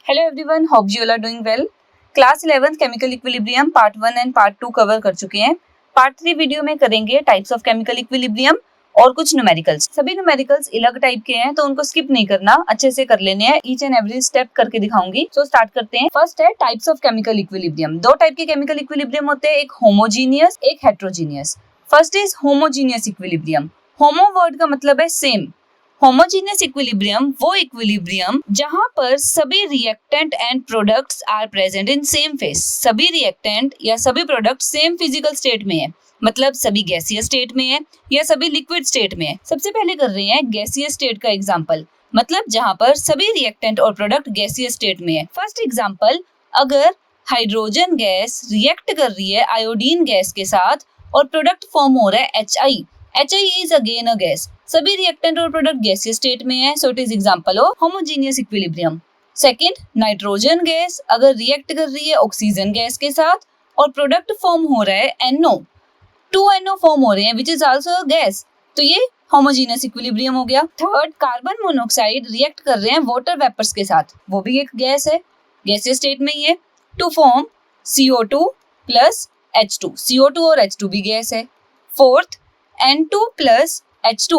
Hello everyone, hope you all are doing well. Class 11th chemical equilibrium part 1 and part 2 cover कर चुके हैं। Part 3 video में करेंगे types of chemical equilibrium और कुछ numericals. सभी न्यूमेरिकल्स अलग टाइप के हैं तो उनको स्किप नहीं करना, अच्छे से कर लेने हैं। ईच एंड एवरी स्टेप करके दिखाऊंगी। सो स्टार्ट करते हैं। फर्स्ट है टाइप्स ऑफ केमिकल इक्विलिब्रियम। दो टाइप के केमिकल इक्विलिब्रियम होते हैं, एक होमोजीनियस, एक heterogeneous. First is homogeneous equilibrium. Homo word का मतलब है सेम। होमोजीनियस इक्विलिब्रियम वो इक्विलिब्रियम जहां पर सभी reactant and products are present in same phase. सभी रिएक्टेंट या सभी प्रोडक्ट सेम फिजिकल स्टेट में है, मतलब सभी गैसीय स्टेट में है या सभी लिक्विड स्टेट में है। सबसे पहले कर रहे हैं गैसीय स्टेट का एग्जांपल, मतलब जहां पर सभी रिएक्टेंट और प्रोडक्ट गैसीय स्टेट में है। फर्स्ट एग्जांपल, अगर हाइड्रोजन गैस रिएक्ट कर रही है आयोडीन गैस के साथ और प्रोडक्ट फॉर्म हो रहा है HI। HI is again a gas. सभी रिएक्टेंट और प्रोडक्ट गैसीय स्टेट में है, so it is example of homogeneous equilibrium. Second, nitrogen gas अगर रिएक्ट कर रही है ऑक्सीजन गैस के साथ और प्रोडक्ट फॉर्म हो रहा है NO, 2 NO फॉर्म हो रहे हैं which is also a gas, तो ये होमोजीनियस इक्विलिब्रियम हो गया। थर्ड, कार्बन मोनोऑक्साइड रिएक्ट कर रहे हैं वाटर वेपर्स के साथ, वो भी एक गैस है, गैसीय स्टेट में ही है, to form CO2 plus H2। CO2 और H2 भी गैस है। Fourth, N2 plus H2,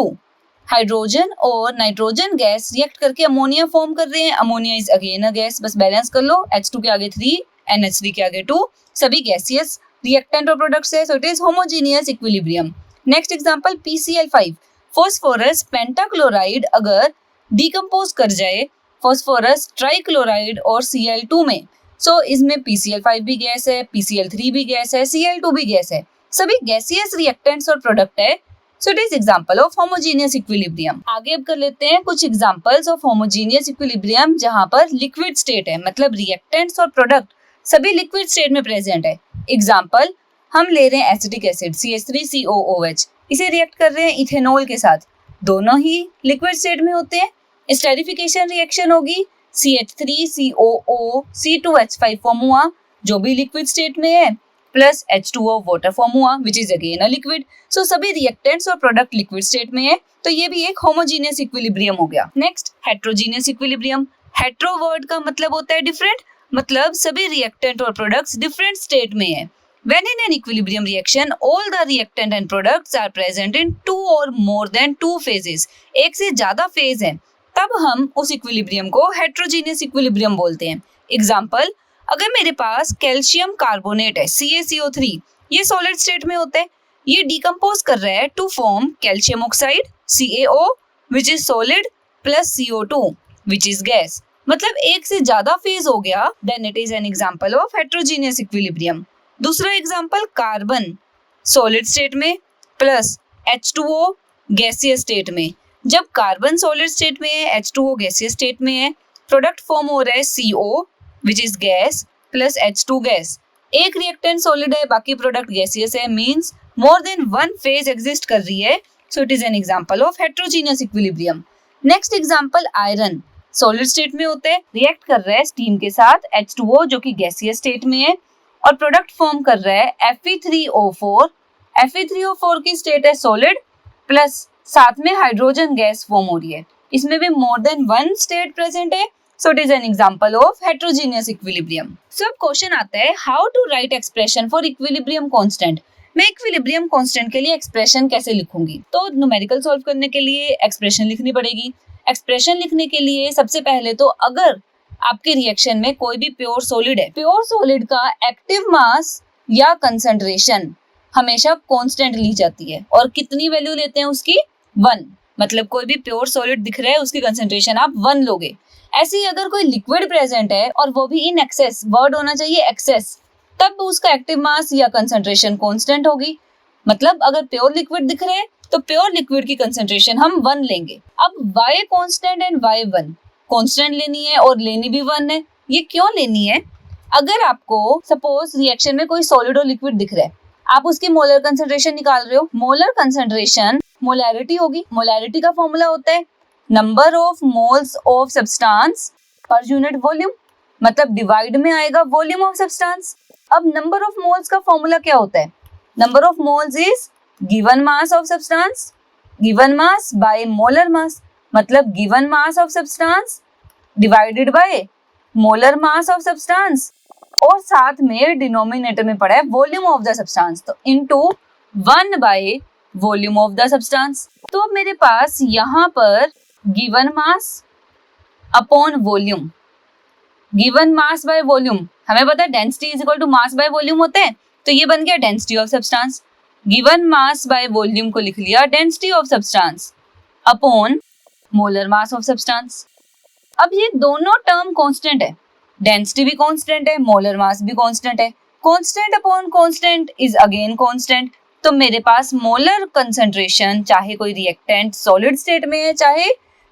hydrogen और नाइट्रोजन गैस रिएक्ट करके अमोनिया फॉर्म कर रहे हैं। Ammonia is again a gas, बस बैलेंस कर लो, H2 के आगे 3, NH3 के आगे 2, सभी गैसियस रिएक्टेंट और प्रोडक्ट्स है, so it is homogeneous equilibrium. Next example, PCl5 phosphorus pentachloride अगर डिकम्पोज कर जाए फॉस्फोरस ट्राइक्लोराइड और Cl2 में, सो इसमें PCl5 भी गैस है, PCl3 भी गैस है, Cl2 भी गैस है, सभी गैसियस रिएक्टेंट्स और प्रोडक्ट है, so it is example of homogeneous equilibrium. आगे अब कर लेते हैं कुछ एग्जांपल्स ऑफ होमोजीनियस इक्विलिब्रियम जहां पर लिक्विड स्टेट है, मतलब रिएक्टेंट्स और प्रोडक्ट सभी लिक्विड स्टेट में प्रेजेंट है। एग्जांपल, हम ले रहे हैं एसिटिक एसिड CH3COOH, इसे रिएक्ट कर रहे हैं इथेनॉल के साथ, दोनों ही लिक्विड स्टेट में होते हैं। स्टेरिफिकेशन रिएक्शन होगी, CH3COO C2H5 फॉर्म हुआ जो भी लिक्विड स्टेट में है, प्लस H2O वाटर फॉर्म हुआ which is again a liquid. So सभी रिएक्टेंट्स और प्रोडक्ट लिक्विड स्टेट में है, तो ये भी एक होमोजीनियस इक्विलिब्रियम हो गया। Next, heterogeneous equilibrium. Hetero word का मतलब होता है डिफरेंट, मतलब सभी रिएक्टेंट और प्रोडक्ट्स डिफरेंट स्टेट में है। When in an equilibrium reaction, all the reactant and products are present in 2 or more than 2 phases. एक से ज्यादा फेज है, तब हम उस इक्विलिब्रियम को हेट्रोजीनियस इक्विलिब्रियम बोलते हैं। एग्जाम्पल, अगर मेरे पास कैल्शियम कार्बोनेट है CaCO3, ये सॉलिड स्टेट में होता है, ये डिकम्पोज कर रहा है to form calcium oxide CaO which is solid plus CO2 which is gas, मतलब एक से ज्यादा फेज हो गया, then it is an example of heterogeneous equilibrium. दूसरा एग्जांपल, कार्बन सॉलिड स्टेट में प्लस H2O गैसीय स्टेट में। जब कार्बन सॉलिड स्टेट में है, H2O गैसीय स्टेट में है, प्रोडक्ट फॉर्म हो रहा है CO which is gas plus H2 gas. एक रिएक्टेंट सॉलिड है, बाकी प्रोडक्ट गैसियस है, means more than one phase exist कर रही है, so it is an example of heterogeneous equilibrium. Next example, iron solid state में होता है, रिएक्ट कर रहा है स्टीम के साथ H2O जो कि गैसियस स्टेट में है और प्रोडक्ट फॉर्म कर रहा है Fe3O4। Fe3O4 की स्टेट है सॉलिड, प्लस साथ में हाइड्रोजन गैस फॉर्म हो रही है, इसमें भी more than one state present है, so it is an example of heterogeneous equilibrium. So अब क्वेश्चन आता है, how to write expression for equilibrium constant. मैं इक्विलिब्रियम कांस्टेंट के लिए एक्सप्रेशन कैसे लिखूंगी? तो न्यूमेरिकल सॉल्व करने के लिए एक्सप्रेशन लिखनी पड़ेगी। एक्सप्रेशन लिखने के लिए सबसे पहले तो अगर आपके रिएक्शन में कोई भी प्योर सॉलिड है, प्योर सॉलिड का एक्टिव मास या कंसंट्रेशन हमेशा कांस्टेंट ली जाती है, और कितनी वैल्यू लेते हैं उसकी? 1, मतलब कोई भी प्योर सॉलिड दिख रहा है उसकी कंसंट्रेशन आप 1 लोगे। ऐसे ही अगर कोई लिक्विड प्रेजेंट है और वो भी इन एक्सेस, वर्ड होना चाहिए एक्सेस, तब उसका एक्टिव मास या कंसंट्रेशन कांस्टेंट होगी। मतलब अगर प्योर लिक्विड दिख रहे हैं तो प्योर लिक्विड की कंसंट्रेशन हम 1 लेंगे। अब y constant and y 1 constant लेनी है और लेनी भी 1 है। ये क्यों लेनी है? अगर आपको सपोज रिएक्शन में कोई सॉलिड और लिक्विड दिख रहा है, आप उसकी मोलर कंसंट्रेशन निकाल रहे हो, मोलर कंसंट्रेशन मोलैरिटी होगी। मोलैरिटी का फॉर्मूला होता है number of moles of substance per unit volume, मतलब डिवाइड में आएगा वॉल्यूम ऑफ सब्सटेंस। अब नंबर ऑफ मोल्स का फॉर्मूला क्या होता है? Number of moles is given mass of substance, given mass by molar mass, मतलब given mass of substance divided by molar mass of substance और साथ में डिनोमिनेटर में पड़ा है वॉल्यूम ऑफ द सब्सटेंस, तो into 1 by volume of the substance. तो अब मेरे पास यहाँ पर given mass upon volume, given mass by volume, हमें पता है density is equal to mass by volume होते हैं, तो ये बन गया density of substance. Given mass by volume को लिख लिया density of substance upon molar mass of substance. अब ये दोनों टर्म कांस्टेंट है, डेंसिटी भी कांस्टेंट है, मोलर मास भी कांस्टेंट है, constant upon constant is again constant. तो मेरे पास मोलर कंसंट्रेशन, चाहे कोई रिएक्टेंट सॉलिड स्टेट में है चाहे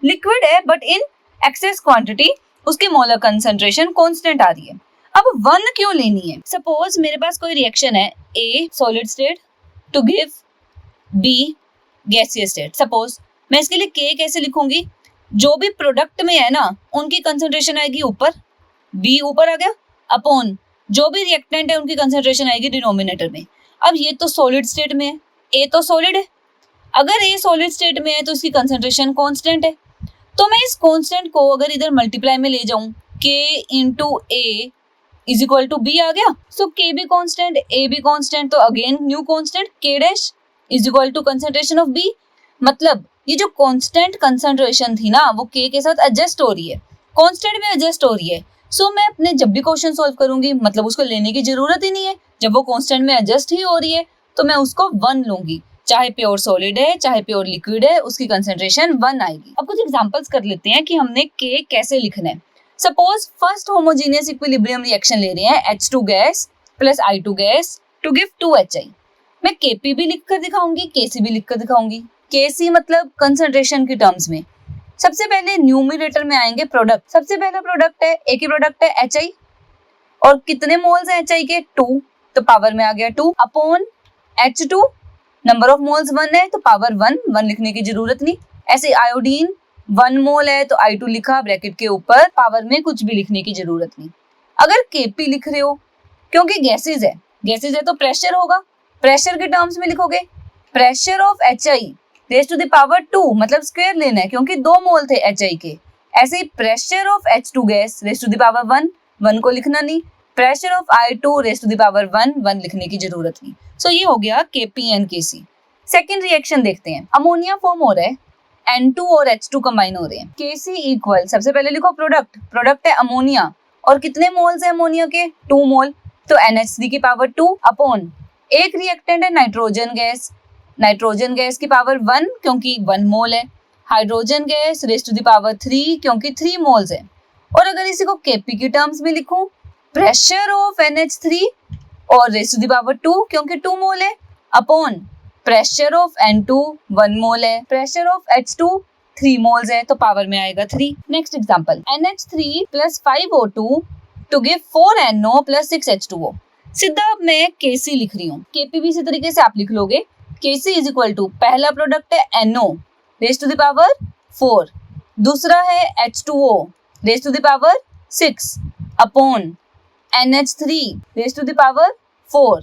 लिक्विड है बट इन एक्सेस क्वांटिटी, उसकी मोलर कंसंट्रेशन कांस्टेंट आ रही है। अब 1 क्यों लेनी है? सपोज मेरे पास कोई रिएक्शन है A solid state to give B gaseous state. Suppose मैं इसके लिए के कैसे लिखूंगी, जो भी प्रोडक्ट में है ना उनकी कंसंट्रेशन आएगी ऊपर, बी ऊपर आ गया, अपॉन जो भी रिएक्टेंट है उनकी कंसंट्रेशन आएगी डिनोमिनेटर में। अब ये तो सॉलिड स्टेट में है, ए तो सॉलिड है, अगर ए सॉलिड स्टेट में है तो इसकी कंसंट्रेशन कांस्टेंट है, तो मैं इस कांस्टेंट को अगर इधर मल्टीप्लाई में ले जाऊं K into A is equal to B आ गया। सो के भी कांस्टेंट ए भी कांस्टेंट, तो again new constant K dash is equal to concentration of B. मतलब ये जो कांस्टेंट कंसंट्रेशन थी ना वो के साथ एडजस्ट हो रही है, कांस्टेंट में एडजस्ट हो रही है। सो मैं अपने जब भी क्वेश्चन सॉल्व करूंगी मतलब उसको लेने की जरूरत ही नहीं है, जब वो कांस्टेंट में एडजस्ट ही हो रही है तो मैं उसको 1 लूंगी, चाहे प्योर सॉलिड है चाहे प्योर लिक्विड है उसकी कंसंट्रेशन 1 आएगी। अब कुछ एग्जांपल्स कर लेते हैं कि हमने के कैसे लिखना है। Suppose first homogeneous equilibrium reaction ले रहे हैं H2 gas plus I2 gas to give 2HI। मैं Kp भी लिख कर दिखाऊंगी, Kc भी लिख कर दिखाऊंगी। Kc मतलब कंसंट्रेशन की टर्म्स में। सबसे पहले न्यूमरेटर में आएंगे प्रोडक्ट, सबसे पहला प्रोडक्ट है एक ही प्रोडक्ट है HI और कितने मोल्स हैं HI के 2, तो पावर में आ गया 2 upon H2, number of moles 1 है तो पावर 1 लिखने की जरूरत नहीं। ऐसे आयोडीन 1 मोल है तो I2 लिखा ब्रैकेट के ऊपर, पावर में कुछ भी लिखने की जरूरत नहीं। अगर Kp लिख रहे हो क्योंकि गैसेज है तो प्रेशर होगा, प्रेशर के टर्म्स में लिखोगे pressure of HI raise to the power 2, मतलब स्क्वायर लेना है क्योंकि 2 मोल थे HI के। ऐसे ही pressure of H2 gas raise to the power 1 को लिखना नहीं, pressure of I2 raise to the power 1 लिखने की जरूरत नहीं। सो ये हो गया Kp and Kc। Second reaction देखते हैं, अमोनिया फॉर्म हो रहा है, N2 और H2 कंबाइन हो रहे हैं। Kc इक्वल, सबसे पहले लिखो प्रोडक्ट है अमोनिया और कितने मोल्स है अमोनिया के 2 मोल, तो NH3 की पावर 2 अपॉन एक रिएक्टेंट है नाइट्रोजन गैस की पावर 1 क्योंकि 1 मोल है, hydrogen gas raise to the power 3 क्योंकि 3 मोल्स है। और अगर इसी को Kp की टर्म्स में लिखूं प्रेशर ऑफ NH3 और रेज टू द पावर 2 क्योंकि 2 मोल है upon pressure of N2 1 mole है, प्रेशर ऑफ H2 3 मोल्स है तो पावर में आएगा 3। Next example NH3 plus 5O2 to give 4NO plus 6H2O। सीधा अब मैं Kc लिख रही हूँ, Kp भी इसी तरीके से आप लिख लोगे। Kc इज इक्वल टू पहला प्रोडक्ट है NO raise to the power 4, दूसरा है H2O raise to the power 6 upon NH3 raise to the power 4,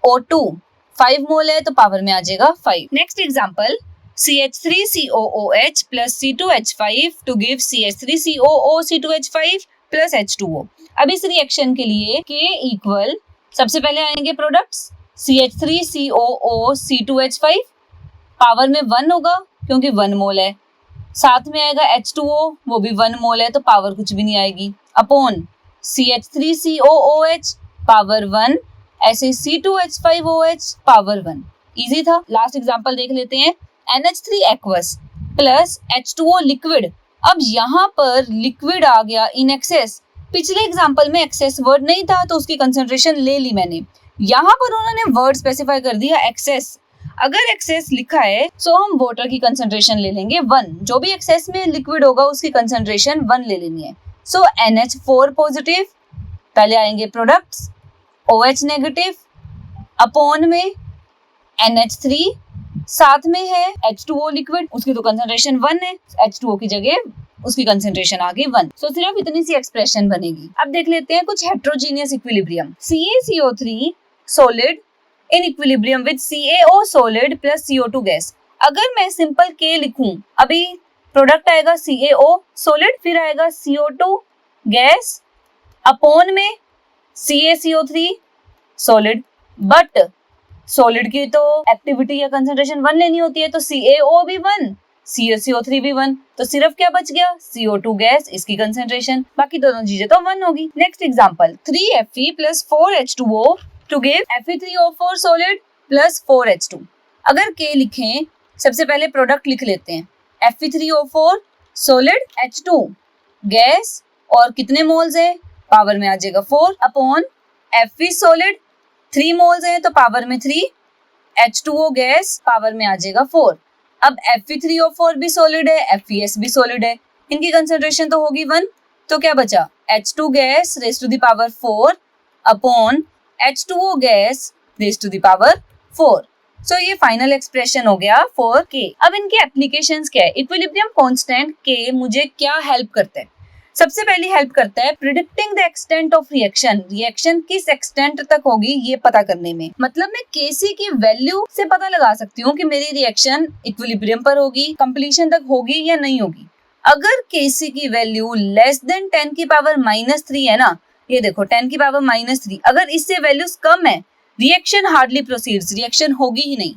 O2 5 mole है तो पावर में आ जाएगा 5। Next example CH3COOH plus C2H5 to give CH3COO C2H5 plus H2O। अब इस रिएक्शन के लिए K इक्वल, सबसे पहले आएंगे प्रोडक्ट्स CH3COO C2H5, पावर में 1 होगा क्योंकि 1 मोल है, साथ में आएगा H2O वो भी 1 मोल है तो पावर कुछ भी नहीं आएगी, अपॉन CH3COOH पावर 1, ऐसे C2H5OH पावर 1। इजी था। लास्ट एग्जांपल देख लेते हैं NH3 aqueous plus H2O liquid. अब यहाँ पर लिक्विड आ गया इन एक्सेस, पिछले एग्जांपल में एक्सेस वर्ड नहीं था तो उसकी कंसंट्रेशन ले ली मैंने, यहाँ पर उन्होंने वर्ड स्पेसिफाई कर दिया एक्सेस। अगर एक्सेस लिखा है तो हम वाटर की कंसंट्रेशन ले लेंगे 1, जो भी एक्सेस में लिक्विड होगा उसकी कंसंट्रेशन 1 ले लेनी है। सो NH4 पॉजिटिव, पहले आएंगे प्रोडक्ट्स OH नेगेटिव अपॉन में NH3, साथ में है H2O लिक्विड, उसकी तो कंसंट्रेशन 1 है, H2O की जगह उसकी कंसंट्रेशन आ गई 1। सो सिर्फ इतनी सी एक्सप्रेशन बनेगी। अब देख लेते हैं कुछ heterogeneous equilibrium. CaCO3 solid in equilibrium with CaO solid plus CO2 gas. अगर मैं सिंपल K लिखूं, अभी प्रोडक्ट आएगा CaO सॉलिड, फिर आएगा CO2 गैस अपॉन में CaCO3 सॉलिड, बट सॉलिड की तो एक्टिविटी या कंसंट्रेशन 1 लेनी होती है, तो CaO भी 1, CaCO3 भी 1, तो सिर्फ क्या बच गया, CO2 गैस, इसकी कंसंट्रेशन, बाकी दोनों चीजें तो 1 होगी। Next example, 3Fe plus 4H2O to give Fe3O4 solid plus 4H2। अगर K लिखें, सबसे पहले प्रोडक्ट लिख लेते हैं, Fe3O4 solid, H2 गैस, और कितने मोल्स है, पावर में आ जाएगा 4 अपॉन Fe solid 3 मोल्स है तो पावर में 3, H2O गैस पावर में आ जाएगा 4। अब Fe3O4 भी सॉलिड है, FeS भी सॉलिड है, इनकी कंसंट्रेशन तो होगी 1, तो क्या बचा, H2 gas raise to the power 4 upon H2O gas raise to the power 4। So ये फाइनल एक्सप्रेशन हो गया फॉर K। अब इनकी एप्लीकेशंस क्या है, इक्विलिब्रियम कांस्टेंट K मुझे क्या हेल्प करता है, सबसे पहली हेल्प करता है predicting the extent of reaction, reaction किस एक्सटेंट तक होगी ये पता करने में। मतलब मैं Kc की वैल्यू से पता लगा सकती हूँ कि मेरी रिएक्शन इक्विलिब्रियम पर होगी, कंप्लीशन तक होगी या नहीं होगी। अगर Kc की वैल्यू लेस देन 10 की पावर -3 है ना, ये देखो 10 की पावर -3, अगर इससे वैल्यूज कम है, रिएक्शन हार्डली प्रोसीड्स, रिएक्शन होगी ही नहीं।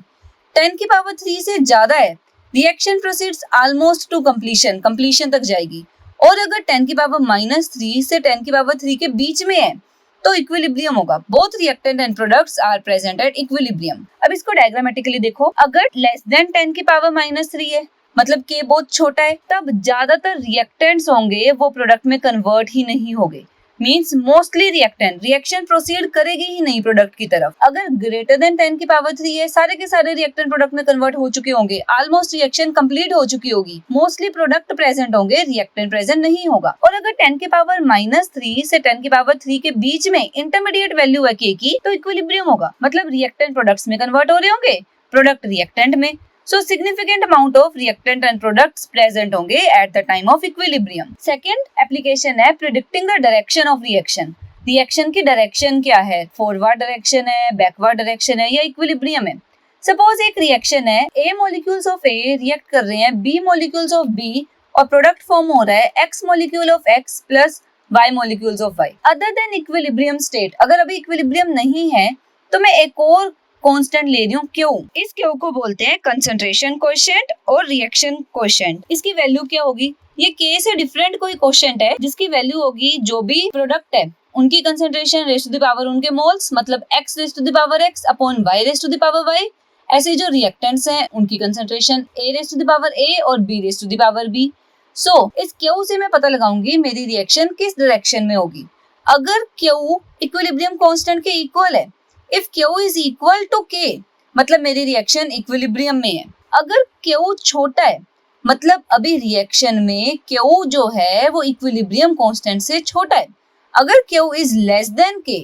10 की पावर 3 से ज्यादा है, reaction proceeds almost two completion, completion तक जाएगी। और अगर 10 की पावर -3 से 10 की पावर 3 के बीच में है तो इक्विलिब्रियम होगा। Both reactant and products are present at equilibrium. अब इसको डायग्रामेटिकली देखो, अगर लेस देन 10 की पावर -3 है, मतलब K बहुत छोटा है, तब ज्यादातर रिएक्टेंट्स होंगे वो प्रोडक्ट में कन्वर्ट ही नहीं होंगे, means mostly reactant reaction proceed करेगी ही नहीं प्रोडक्ट की तरफ। अगर ग्रेटर देन 10 की पावर 3 है, सारे के सारे रिएक्टेंट प्रोडक्ट में कन्वर्ट हो चुके होंगे, ऑलमोस्ट रिएक्शन कंप्लीट हो चुकी होगी, मोस्टली प्रोडक्ट प्रेजेंट होंगे, रिएक्टेंट प्रेजेंट नहीं होगा। और अगर 10 की पावर -3 से 10 की पावर 3 के बीच में इंटरमीडिएट वैल्यू है K की, तो इक्विलिब्रियम होगा, मतलब रिएक्टेंट प्रोडक्ट्स में कन्वर्ट हो रहे होंगे, प्रोडक्ट रिएक्टेंट में। So significant amount of reactant and products present होंगे at the time of equilibrium। Second application है predicting the direction of reaction। Reaction की डायरेक्शन क्या है, फॉरवर्ड डायरेक्शन है, बैकवर्ड डायरेक्शन है या इक्विलिब्रियम है। सपोज एक रिएक्शन है, A molecules of A react कर रहे हैं B मॉलिक्यूल्स ऑफ B और प्रोडक्ट फॉर्म हो रहा है X molecule of X plus Y molecules of Y। Other than equilibrium state, अगर अभी इक्विलिब्रियम नहीं है तो मैं एक और कांस्टेंट ले रही हूँ Q। इस Q को बोलते हैं कंसंट्रेशन कोएफिशिएंट और रिएक्शन कोएफिशिएंट। इसकी वैल्यू क्या होगी, ये K से डिफरेंट कोई कोएफिशिएंट है जिसकी वैल्यू होगी जो भी प्रोडक्ट है उनकी concentration raise to the power उनके मोल्स, मतलब X raise to the power X upon Y raise to the power Y। ऐसे जो रिएक्टेंट्स हैं उनकी concentration A raise to the power A और B raise to the power B। So इस Q से मैं पता लगाऊंगी मेरी रिएक्शन किस डायरेक्शन में होगी। अगर Q इक्विलिब्रियम कांस्टेंट के इक्वल है, If Q is equal to K, मतलब मेरी रिएक्शन इक्विलिब्रियम में है। अगर Q छोटा है, मतलब अभी रिएक्शन में Q जो है वो इक्विलिब्रियम कांस्टेंट से छोटा है। अगर Q is less than K,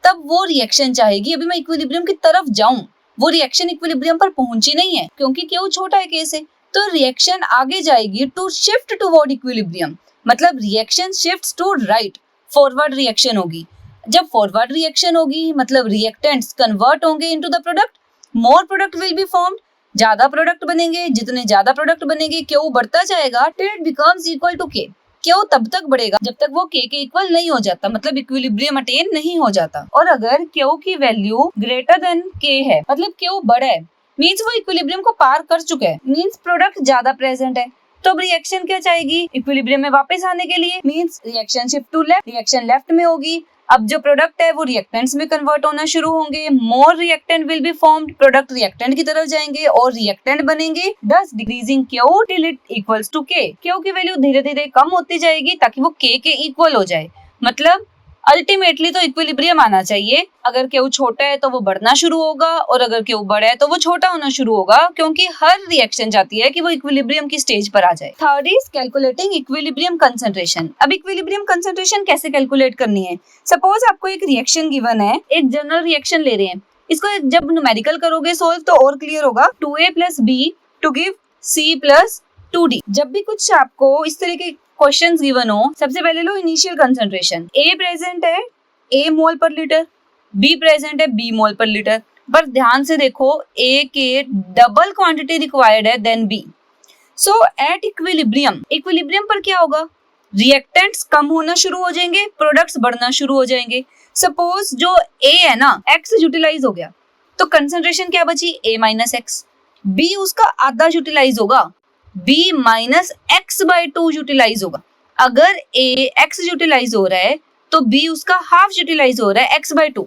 तब वो रिएक्शन चाहेगी अभी मैं इक्विलिब्रियम की तरफ जाऊं, वो रिएक्शन इक्विलिब्रियम पर पहुंची नहीं है क्योंकि Q छोटा है K से, तो रिएक्शन आगे जाएगी टू शिफ्ट टुवर्ड इक्विलिब्रियम, मतलब reaction shifts to right, forward reaction होगी। जब फॉरवर्ड रिएक्शन होगी मतलब रिएक्टेंट्स कन्वर्ट होंगे into the product, more product will be formed, ज्यादा प्रोडक्ट बनेंगे, जितने ज्यादा प्रोडक्ट बनेंगे Q बढ़ता जाएगा till it becomes equal to K। Q तब तक बढ़ेगा जब तक वो K के इक्वल नहीं हो जाता, मतलब इक्विलिब्रियम अटेन नहीं हो जाता। और अगर Q की वैल्यू ग्रेटर देन K है, मतलब Q बड़ा है, मींस वो इक्विलिब्रियम को पार कर चुका है, मींस प्रोडक्ट ज्यादा प्रेजेंट है, तो अब रिएक्शन क्या चाहेगी, इक्विलिब्रियम में वापस आने के लिए, means reaction shift to left, reaction left में होगी। अब जो प्रोडक्ट है वो रिएक्टेंट्स में कन्वर्ट होना शुरू होंगे, more reactant will be formed, product reactant की तरफ जाएंगे और रिएक्टेंट बनेंगे, thus decreasing Q till it equals to K। Q की वैल्यू धीरे धीरे कम होती जाएगी ताकि वो K के इक्वल हो जाए, मतलब अल्टीमेटली तो इक्विलिब्रियम आना चाहिए। अगर Q छोटा है तो वो बढ़ना शुरू होगा और अगर Q बड़ा है तो वो छोटा होना शुरू होगा, क्योंकि हर रिएक्शन चाहती है कि वो इक्विलिब्रियम की स्टेज पर आ जाए। Third is calculating equilibrium concentration. अब इक्विलिब्रियम कंसंट्रेशन कैसे कैलकुलेट करनी है, सपोज आपको एक रिएक्शन गिवन है, एक जनरल रिएक्शन ले रहे हैं, इसको जब न्यूमेरिकल करोगे सोल्व तो और क्लियर होगा। 2A + B to give C + 2D। जब भी कुछ आपको इस तरह के क्वेश्चंस गिवन हो, सबसे पहले लो इनिशियल कंसंट्रेशन। A प्रेजेंट है A mole per litre, B present है B मोल पर लीटर, पर ध्यान से देखो A के डबल क्वांटिटी रिक्वायर्ड है than B। So at equilibrium, equilibrium पर क्या होगा, रिएक्टेंट्स कम होना शुरू हो जाएंगे, प्रोडक्ट्स बढ़ना शुरू हो जाएंगे। सपोज जो A है ना, X यूटिलाइज हो गया, तो कंसंट्रेशन क्या बची, A माइनस एक्स। B उसका आधा यूटिलाइज होगा, B minus X by 2 utilise होगा। अगर A X यूटिलाइज हो रहा है तो B उसका हाफ यूटिलाइज हो रहा है, X बाई 2,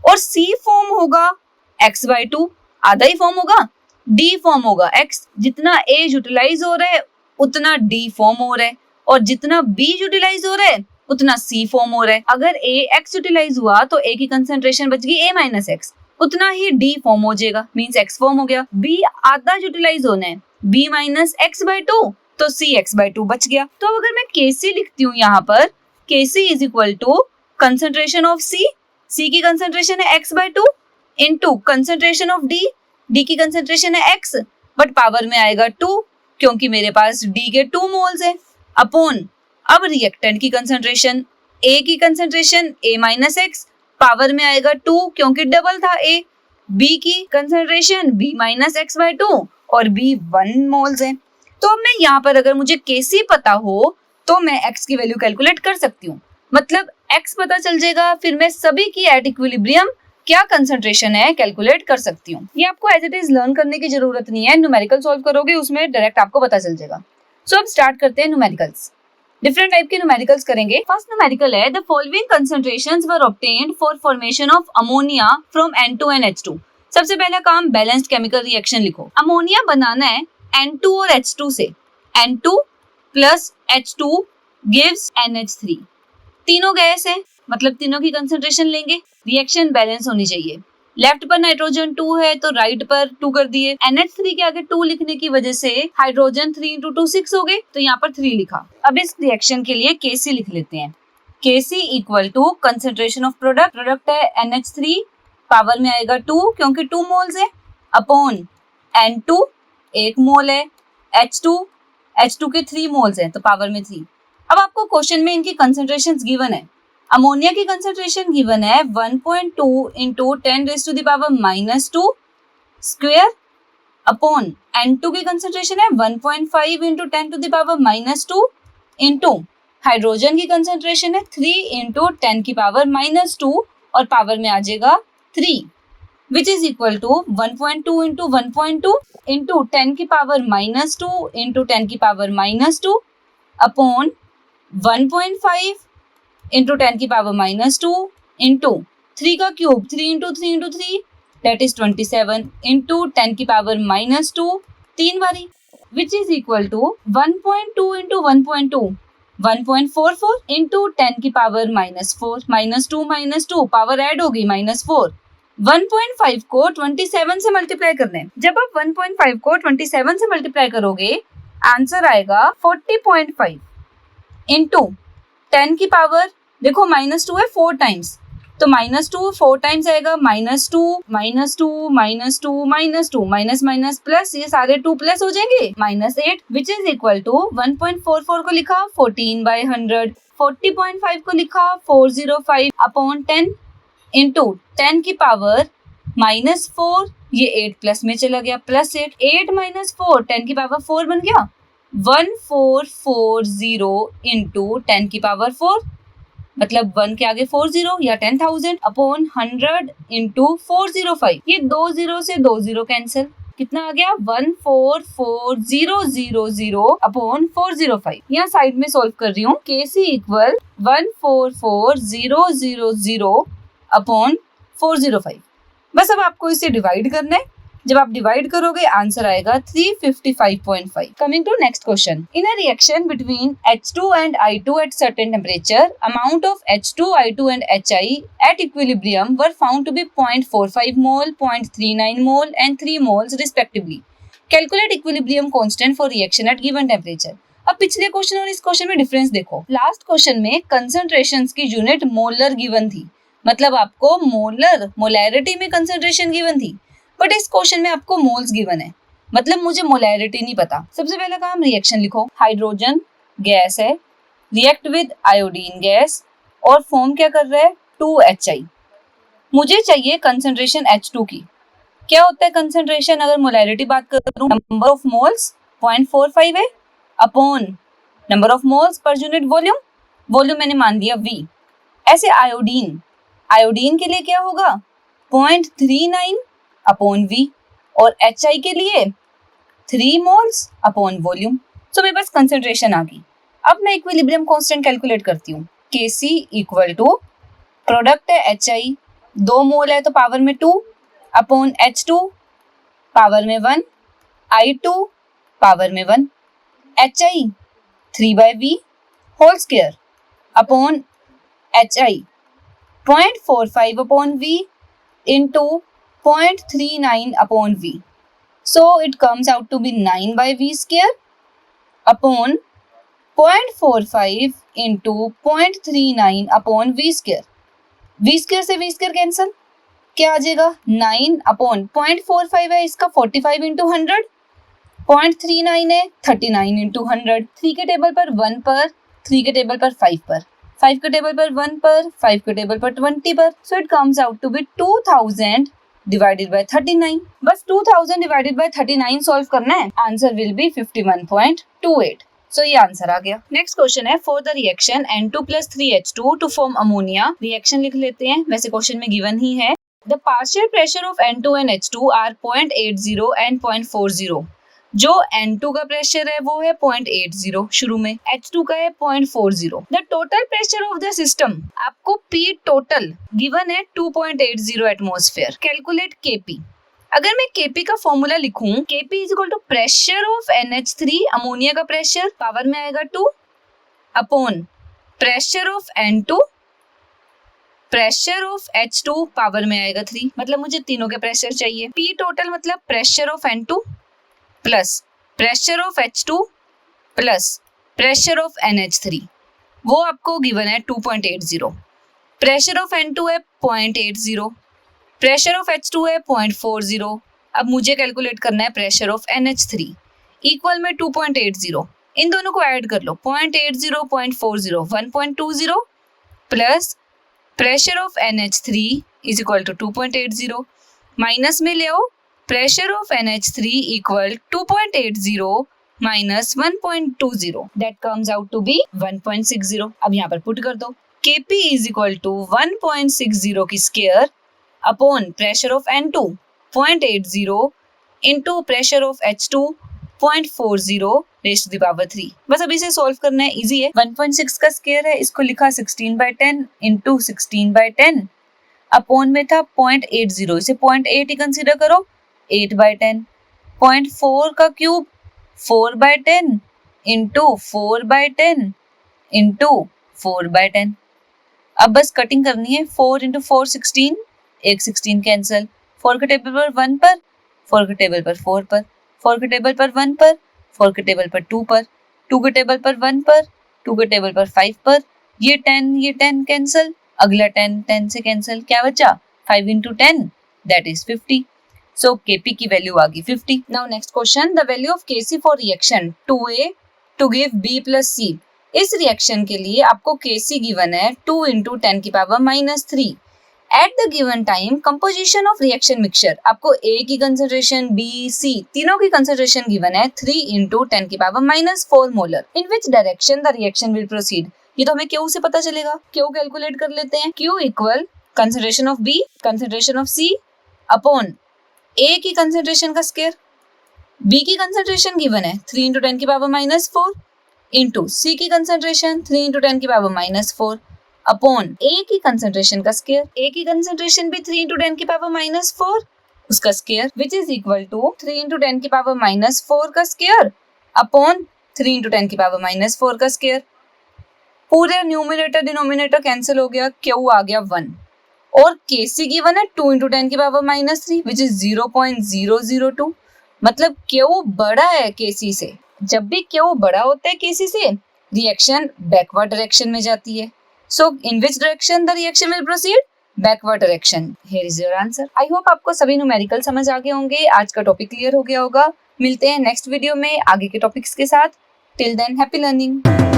और C फॉर्म होगा X बाई 2, आधा ही फॉर्म होगा, D फॉर्म होगा X। जितना A यूटिलाइज हो रहा है उतना D फॉर्म हो रहा है, और जितना B यूटिलाइज हो रहा है उतना C फॉर्म हो रहा है। अगर A X यूटिलाइज हुआ तो A की कंसंट्रेशन बच गई A माइनस एक्स, उतना ही D फॉर्म हो जाएगा, मींस X फॉर्म हो गया। B आधा यूटिलाइज होना है, B माइनस एक्स बाई 2, तो C x बाई 2 बच गया। तो अगर मैं Kc लिखती हूँ यहाँ पर, Kc is equal to concentration of C, C की कंसंट्रेशन है x by 2 into concentration of D, D की कंसंट्रेशन है x, बट पावर में आएगा 2 क्योंकि मेरे पास D के 2 मोल्स है, अपॉन अब रिएक्टेंट की कंसंट्रेशन, A की concentration A minus x, power में आएगा 2 क्योंकि डबल था A, B की concentration B minus X by 2 और B 1 मोल्स है। तो अब मैं यहाँ पर अगर मुझे Kc पता हो तो मैं X की वैल्यू कैलकुलेट कर सकती हूँ, मतलब X पता चल जाएगा, फिर मैं सभी की एट इक्विलिब्रियम क्या कंसंट्रेशन है कैलकुलेट कर सकती हूँ। ये आपको एज इट इज लर्न करने की जरूरत नहीं है, न्यूमेरिकल सॉल्व करोगे उसमें डायरेक्ट आपको पता चल जाएगा। सो अब स्टार्ट करते हैं न्यूमेरिकल्स। डिफरेंट टाइप के न्यूमेरिकल्स करेंगे। फर्स्ट न्यूमेरिकल है, the following concentrations were obtained for formation of ammonia from N2 and H2। सबसे पहला काम बैलेंस्ड केमिकल रिएक्शन लिखो। अमोनिया बनाना है N2 और H2 से, N2 plus H2 gives NH3। तीनों गैस है, मतलब तीनों की कंसंट्रेशन लेंगे, रिएक्शन बैलेंस होनी चाहिए। लेफ्ट पर नाइट्रोजन 2 है तो राइट पर 2 कर दिए, NH3 के आगे 2 लिखने की वजह से हाइड्रोजन 3 इंटू 2 6 हो गए, तो यहाँ पर 3 लिखा। अब इस रिएक्शन के लिए Kc लिख लेते हैं। Kc equal to concentration of product, product है NH3, पावर में आएगा 2 क्योंकि 2 मोल्स है, अपॉन N2 1 मोल है, H2 के 3 मोल्स है तो पावर में 3। अब आपको क्वेश्चन में इनकी कंसंट्रेशंस गिवन है। अमोनिया की कंसंट्रेशन गिवन है 1.2 into 10 raise to the power minus 2 square, upon N2 की कंसंट्रेशन है 1.5 into 10 to the power minus 2 into hydrogen की कंसंट्रेशन है 3 इंटू 10 की पावर माइनस 2 और पावर में आ जाएगा 3, which is equal to 1.2 into 1.2 into 10 की पावर माइनस 2 इंटू 10 की पावर माइनस 2 अपॉन 1.5 इंटू 10 की पावर माइनस 2 इंटू 3 का cube 3 into 3 into 3 that is 27 into 10 की पावर माइनस 2 तीन बारी, which is equal to 1.2 into 1.2 1.44 into 10 की power minus 4, minus 2 power add हो गई माइनस 4। 1.5 को 27 से मल्टीप्लाई करना है। जब आप 1.5 को 27 से मल्टीप्लाई करोगे आंसर आएगा 40.5 इंटू 10 की पावर, देखो माइनस 2 है 4 टाइम्स, तो माइनस 2 4 टाइम्स आएगा, minus 2 minus 2 minus 2 minus 2 minus minus plus, ये सारे 2 प्लस हो जाएंगे, minus 8, which is equal to 1.44 को लिखा 14/100, 40.5 को लिखा 405 अपॉन 10 इंटू 10 की पावर माइनस 4, ये 8 प्लस में चला गया, प्लस 8 माइनस 4 10 की पावर 4 बन गया 1440 इंटू 10 की पावर 4, मतलब 1 के आगे 40 या 10,000 अपॉन 100 इंटू 405, ये 2 0 से 2 0 कैंसिल, कितना आ गया 144000 अपॉन 405। यहाँ साइड में सॉल्व कर रही हूँ, Kc इक्वल 144000 अपॉन 405। बस अब आपको इसे डिवाइड करना है, जब आप डिवाइड करोगे आंसर आएगा 355.5। Coming to next question, in a reaction between H2 and I2 at certain temperature, amount of H2, I2 and HI at equilibrium were found to be 0.45 mole, 0.39 mole and 3 moles respectively. Calculate equilibrium constant for reaction at given temperature. अब पिछले question और इस question में difference देखो। Last question में concentrations की unit molar given थी, मतलब आपको मोलैरिटी में कंसंट्रेशन गिवन थी, बट इस क्वेश्चन में आपको मोल्स गिवन है, मतलब मुझे मोलैरिटी नहीं पता। सबसे पहला काम रिएक्शन लिखो, हाइड्रोजन गैस है, रिएक्ट विद आयोडीन गैस और फॉर्म क्या कर रहा है 2HI। मुझे चाहिए कंसंट्रेशन H2 की, क्या होता है कंसंट्रेशन, अगर मोलैरिटी बात करूं नंबर ऑफ मोल्स 0.45 है upon number of moles per unit volume, volume मैंने मान दिया V। ऐसे आयोडीन, आयोडीन के लिए क्या होगा 0.39 अपॉन V और HI के लिए 3 मोल्स अपॉन वॉल्यूम। सो मेरे पास कंसंट्रेशन आ गई। अब मैं इक्विलिब्रियम कांस्टेंट कैलकुलेट करती हूँ। Kc इक्वल टू प्रोडक्ट है HI, 2 मोल है तो पावर में 2 अपॉन H2 पावर में 1, I2 पावर में 1, HI 3/V whole square upon HI 0.45 अपॉन V into 0.39 upon V. So it comes out to be 9/V square upon 0.45 into 0.39 upon V square. V square से V square cancel, क्या आ जाएगा 9 upon 0.45 है इसका 45 into 100, 0.39 है 39 into 100, 3 के table पर 1 पर, 3 के टेबल पर 5 पर, 5 के टेबल पर 1 पर, 5 के टेबल पर 20 पर। So it comes out to be 2000 divided by 39। बस 2000 डिवाइडेड बाय 39 सॉल्व करना है, आंसर विल बी 51.28। सो ये आंसर आ गया। नेक्स्ट क्वेश्चन है for the reaction N2 + 3H2 to form ammonia. Reaction लिख लेते हैं, वैसे क्वेश्चन में गिवन ही है। The partial pressure of N2 and H2 are 0.80 and 0.40। जो N2 का प्रेशर है वो है 0.80 शुरू में, H2 का है 0.40। The total pressure of the system, आपको P टोटल गिवन है 2.80 एटमॉस्फेयर। Calculate Kp। अगर मैं Kp का फॉर्मूला लिखूं, Kp is equal to pressure of NH3, ammonia का प्रेशर पावर में आएगा 2 upon pressure of N2, pressure of H2 power में आएगा 3। मतलब मुझे तीनों के प्रेशर चाहिए। P टोटल मतलब pressure of N2 plus pressure of H2 plus pressure of NH3, वो आपको गिवन है 2.80। प्रेशर ऑफ N2 है 0.80, प्रेशर ऑफ H2 है 0.40। अब मुझे कैलकुलेट करना है प्रेशर ऑफ NH3 इक्वल में 2.80, इन दोनों को ऐड कर लो, 0.80 0.40 1.20 plus pressure of NH3 is equal to 2.80, minus में ले आओ pressure of NH3 equal 2.80 minus 1.20, that comes out to be 1.60। अब यहाँ पर पुट कर दो, Kp इज इक्वल टू 1.60 की square upon pressure of N2 0.80 into pressure of H2 0.40 raise to the power 3। बस अभी से सॉल्व करना है, इजी है। 1.6 का स्क्वायर है, इसको लिखा 16/10 इंटू 16/10 अपॉन में था 0.80, इसे 0.8 ही कंसिडर करो, 8/10, 0.4 का क्यूब 4/10 इंटू 4/10 इंटू 4/10। अब बस कटिंग करनी है, 4 इंटू 4 16, एक 16 कैंसिल, 4 के टेबल पर 1 पर, 4 के टेबल पर 4 पर, 4 के टेबल पर 1 पर, 4 के टेबल पर 2 पर, 2 के टेबल पर 1 पर, 2 के टेबल पर 5 पर, ये 10 कैंसिल, अगला 10 से कैंसिल, क्या बचा 5 into 10 that is 50। So Kp की वैल्यू आ गई 50। Now next question, the value of Kc for reaction 2A to give B + C। इस रिएक्शन के लिए आपको Kc गिवन है 2 इंटू 10 की power -3। At the given time composition of reaction mixture, आपको A की कंसंट्रेशन, B, C तीनों की कंसंट्रेशन गिवन है 3 इंटू 10 की power -4 molar. In which direction the reaction will proceed. ये तो हमें Q से पता चलेगा, Q कैलकुलेट कर लेते हैं। Q equal concentration of B, concentration of C upon A की कंसंट्रेशन का स्क्वायर, B की कंसंट्रेशन गिवन है 3 इंटू 10 की पावर -4 इंटू C की कंसंट्रेशन 3 इंटू 10 की पावर -4 अपॉन A की कंसंट्रेशन का स्क्वायर, A की कंसंट्रेशन भी 3 इंटू 10 की पावर -4 उसका square, which is equal to 3 into 10 की पावर -4 का स्क्वायर अपॉन 3 इंटू 10 की पावर -4 का स्क्वायर। पूरे न्यूमरेटर डिनोमिनेटर कैंसिल हो गया, Q आ गया 1 और Kc गिवन है 2 इंटू 10 की पावर -3 विच इज 0.002। मतलब Q बड़ा है Kc से। जब भी Q बड़ा होता है Kc से, रिएक्शन बैकवर्ड डायरेक्शन में जाती है। So in which direction the reaction will proceed, backward direction. Here is your answer. I hope आपको सभी न्यूमेरिकल समझ आ गए होंगे, आज का टॉपिक क्लियर हो गया होगा। मिलते हैं नेक्स्ट वीडियो में आगे के टॉपिक्स के साथ। Till than happy learning.